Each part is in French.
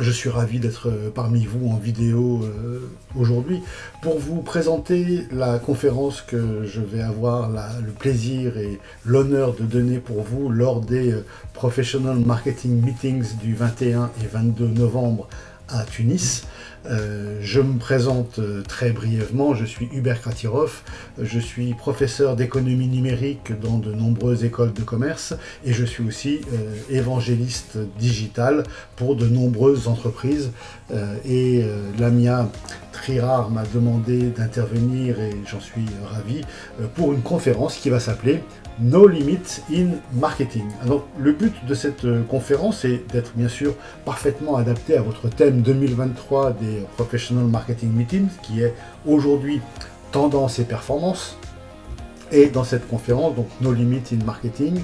Je suis ravi d'être parmi vous en vidéo aujourd'hui pour vous présenter la conférence que je vais avoir le plaisir et l'honneur de donner pour vous lors des Professional Marketing Meetings du 21 et 22 novembre à Tunis. Je me présente très brièvement, je suis Hubert Kratirov, je suis professeur d'économie numérique dans de nombreuses écoles de commerce et je suis aussi évangéliste digital pour de nombreuses entreprises Lamia Trirar m'a demandé d'intervenir et j'en suis ravi pour une conférence qui va s'appeler No Limits in Marketing. Alors, le but de cette conférence est d'être bien sûr parfaitement adapté à votre thème 2023 des Professional Marketing Meetings, qui est aujourd'hui tendance et performance. Et dans cette conférence, donc No Limits in Marketing,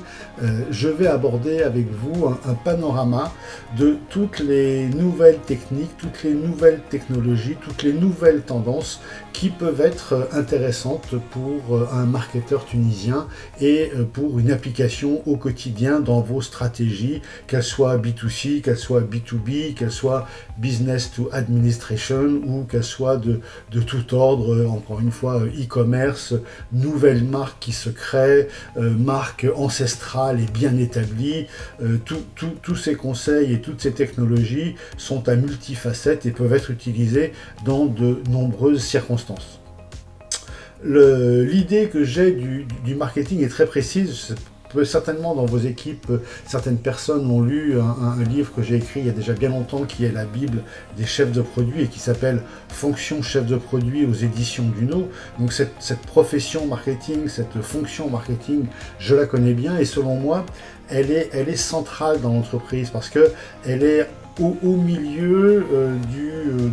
je vais aborder avec vous un panorama de toutes les nouvelles techniques, toutes les nouvelles technologies, toutes les nouvelles tendances qui peuvent être intéressantes pour un marketeur tunisien et pour une application au quotidien dans vos stratégies, qu'elles soient B2C, qu'elles soient B2B, qu'elles soient business to administration ou qu'elles soient de tout ordre, encore une fois e-commerce, nouvelles marques qui se créent, marques ancestrales et bien établies. Tous ces conseils et toutes ces technologies sont à multifacettes et peuvent être utilisées dans de nombreuses circonstances. L'idée que j'ai du marketing est très précise. Certainement dans vos équipes, certaines personnes ont lu un livre que j'ai écrit il y a déjà bien longtemps qui est la Bible des chefs de produits et qui s'appelle Fonction chef de produit aux éditions Duno. Donc cette profession marketing, cette fonction marketing, je la connais bien et selon moi, elle est centrale dans l'entreprise parce qu'elle est au milieu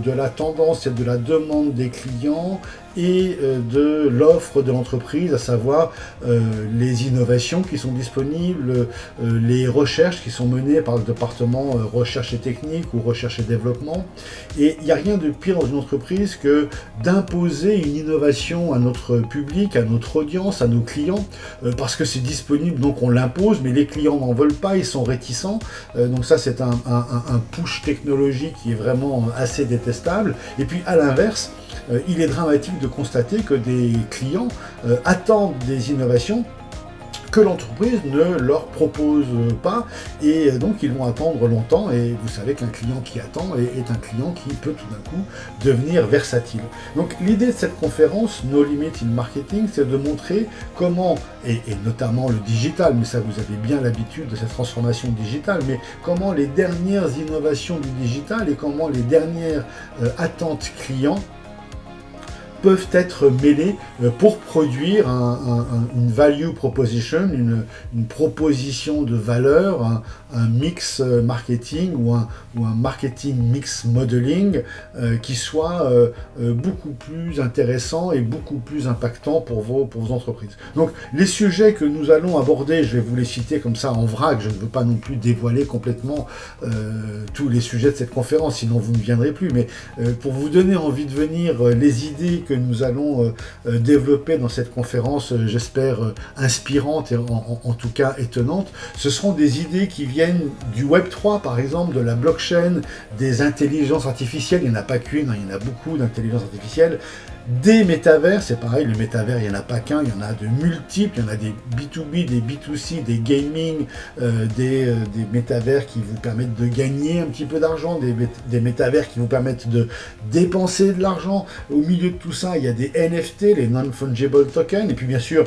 de la tendance et de la demande des clients et de l'offre de l'entreprise, à savoir les innovations qui sont disponibles, les recherches qui sont menées par le département recherche et technique ou recherche et développement. Et il n'y a rien de pire dans une entreprise que d'imposer une innovation à notre public, à notre audience, à nos clients, parce que c'est disponible, donc on l'impose, mais les clients n'en veulent pas, ils sont réticents. Donc ça, c'est un push technologique qui est vraiment assez détestable. Et puis à l'inverse, il est dramatique de constater que des clients attendent des innovations que l'entreprise ne leur propose pas et donc ils vont attendre longtemps et vous savez qu'un client qui attend est un client qui peut tout d'un coup devenir versatile. Donc l'idée de cette conférence No Limit in Marketing, c'est de montrer comment, et notamment le digital, mais ça vous avez bien l'habitude de cette transformation digitale, mais comment les dernières innovations du digital et comment les dernières attentes clients peuvent être mêlés pour produire une value proposition, une proposition de valeur, un mix marketing ou un marketing mix modeling qui soit beaucoup plus intéressant et beaucoup plus impactant pour vos entreprises. Donc les sujets que nous allons aborder, je vais vous les citer comme ça en vrac, je ne veux pas non plus dévoiler complètement tous les sujets de cette conférence, sinon vous ne viendrez plus, mais pour vous donner envie de venir, les idées que nous allons développer dans cette conférence, j'espère inspirantes et en tout cas étonnantes, ce seront des idées qui viennent du Web3 par exemple, de la blockchain, des intelligences artificielles, il n'y en a pas qu'une, hein, il y en a beaucoup d'intelligences artificielles, des métavers, c'est pareil, le métavers, il n'y en a pas qu'un, il y en a de multiples, il y en a des B2B, des B2C, des gaming, des métavers qui vous permettent de gagner un petit peu d'argent, des métavers qui vous permettent de dépenser de l'argent. Au milieu de tout ça, il y a des NFT, les non-fungible tokens, et puis bien sûr,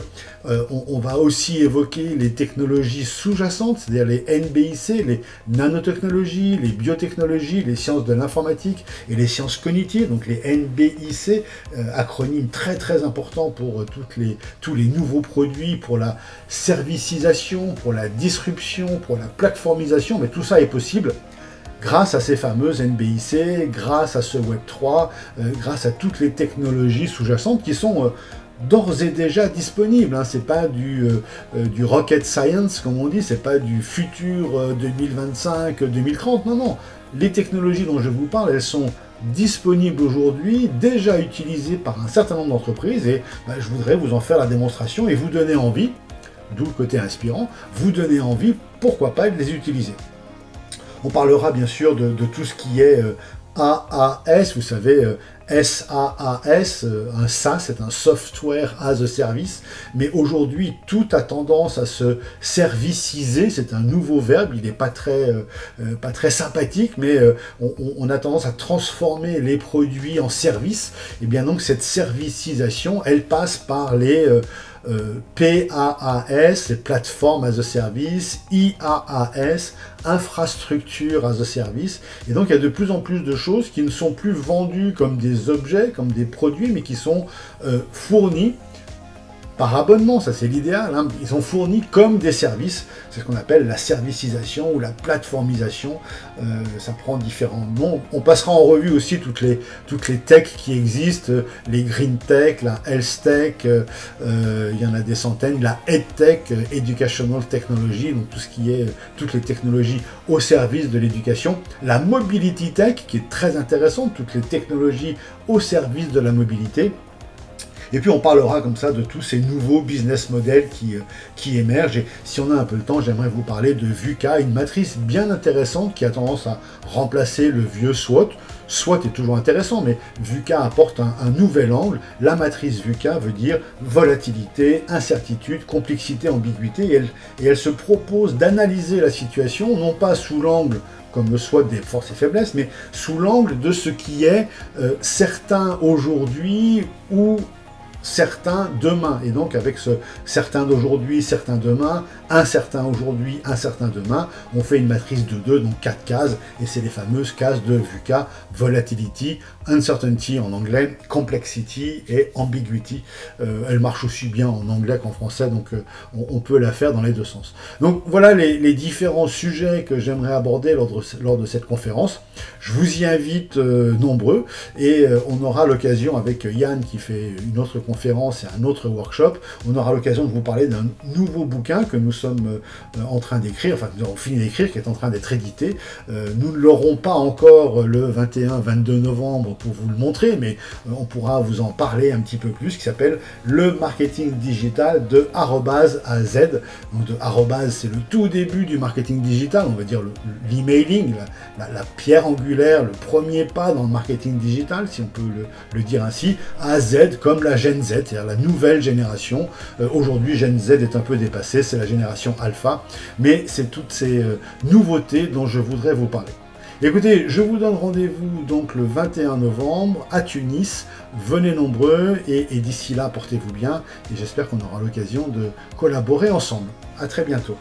on va aussi évoquer les technologies sous-jacentes, c'est-à-dire les NBIC, les nanotechnologies, les biotechnologies, les sciences de l'informatique et les sciences cognitives, donc les NBIC, acronyme très très important pour tous les nouveaux produits, pour la servicisation, pour la disruption, pour la plateformisation, mais tout ça est possible grâce à ces fameuses NBIC, grâce à ce Web3, grâce à toutes les technologies sous-jacentes qui sont d'ores et déjà disponibles, hein. C'est pas du rocket science comme on dit, c'est pas du futur 2025-2030, non. Les technologies dont je vous parle, elles sont disponibles aujourd'hui, déjà utilisées par un certain nombre d'entreprises et je voudrais vous en faire la démonstration et vous donner envie, d'où le côté inspirant, vous donner envie, pourquoi pas, de les utiliser. On parlera bien sûr de tout ce qui est AAS, vous savez, SaaS, un SaaS, c'est un Software as a Service, mais aujourd'hui, tout a tendance à se serviciser, c'est un nouveau verbe, il n'est pas très sympathique, mais on a tendance à transformer les produits en services, et bien donc cette servicisation, elle passe par les PaaS, les Platform as a Service, IaaS, Infrastructure as a Service, et donc il y a de plus en plus de choses qui ne sont plus vendues comme des objets, comme des produits, mais qui sont fournis par abonnement, ça c'est l'idéal, hein. Ils sont fournis comme des services, c'est ce qu'on appelle la servicisation ou la plateformisation, ça prend différents noms. On passera en revue aussi toutes les techs qui existent, les green tech, la health tech, il y en a des centaines, la ed tech, educational technology, donc tout ce qui est toutes les technologies au service de l'éducation, la mobility tech qui est très intéressante, toutes les technologies au service de la mobilité. Et puis on parlera comme ça de tous ces nouveaux business models qui émergent. Et si on a un peu le temps, j'aimerais vous parler de VUCA, une matrice bien intéressante qui a tendance à remplacer le vieux SWOT. SWOT est toujours intéressant, mais VUCA apporte un nouvel angle. La matrice VUCA veut dire volatilité, incertitude, complexité, ambiguïté. Et elle se propose d'analyser la situation, non pas sous l'angle comme le SWOT des forces et faiblesses, mais sous l'angle de ce qui est certain aujourd'hui ou certain demain, et donc avec ce certain d'aujourd'hui, certain demain, incertain aujourd'hui, incertain demain, on fait une matrice de 2, donc 4 cases, et c'est les fameuses cases de VUCA, Volatility, Uncertainty en anglais, Complexity et Ambiguity. Elle marche aussi bien en anglais qu'en français, donc on peut la faire dans les deux sens. Donc voilà les différents sujets que j'aimerais aborder lors de cette conférence. Je vous y invite nombreux, et on aura l'occasion avec Yann qui fait une autre conférence et un autre workshop, on aura l'occasion de vous parler d'un nouveau bouquin que nous sommes en train d'écrire, enfin nous avons fini d'écrire, qui est en train d'être édité. Nous ne l'aurons pas encore le 21-22 novembre pour vous le montrer, mais on pourra vous en parler un petit peu plus, qui s'appelle Le marketing digital de arrobase à Z. Donc de arrobase, c'est le tout début du marketing digital, on va dire l'emailing, la pierre angulaire, le premier pas dans le marketing digital, si on peut le dire ainsi, à Z comme la Gen Z, c'est-à-dire la nouvelle génération. Aujourd'hui, Gen Z est un peu dépassée, c'est la génération Alpha, mais c'est toutes ces nouveautés dont je voudrais vous parler. Écoutez, je vous donne rendez-vous donc le 21 novembre à Tunis. Venez nombreux et d'ici là, portez-vous bien et j'espère qu'on aura l'occasion de collaborer ensemble. À très bientôt.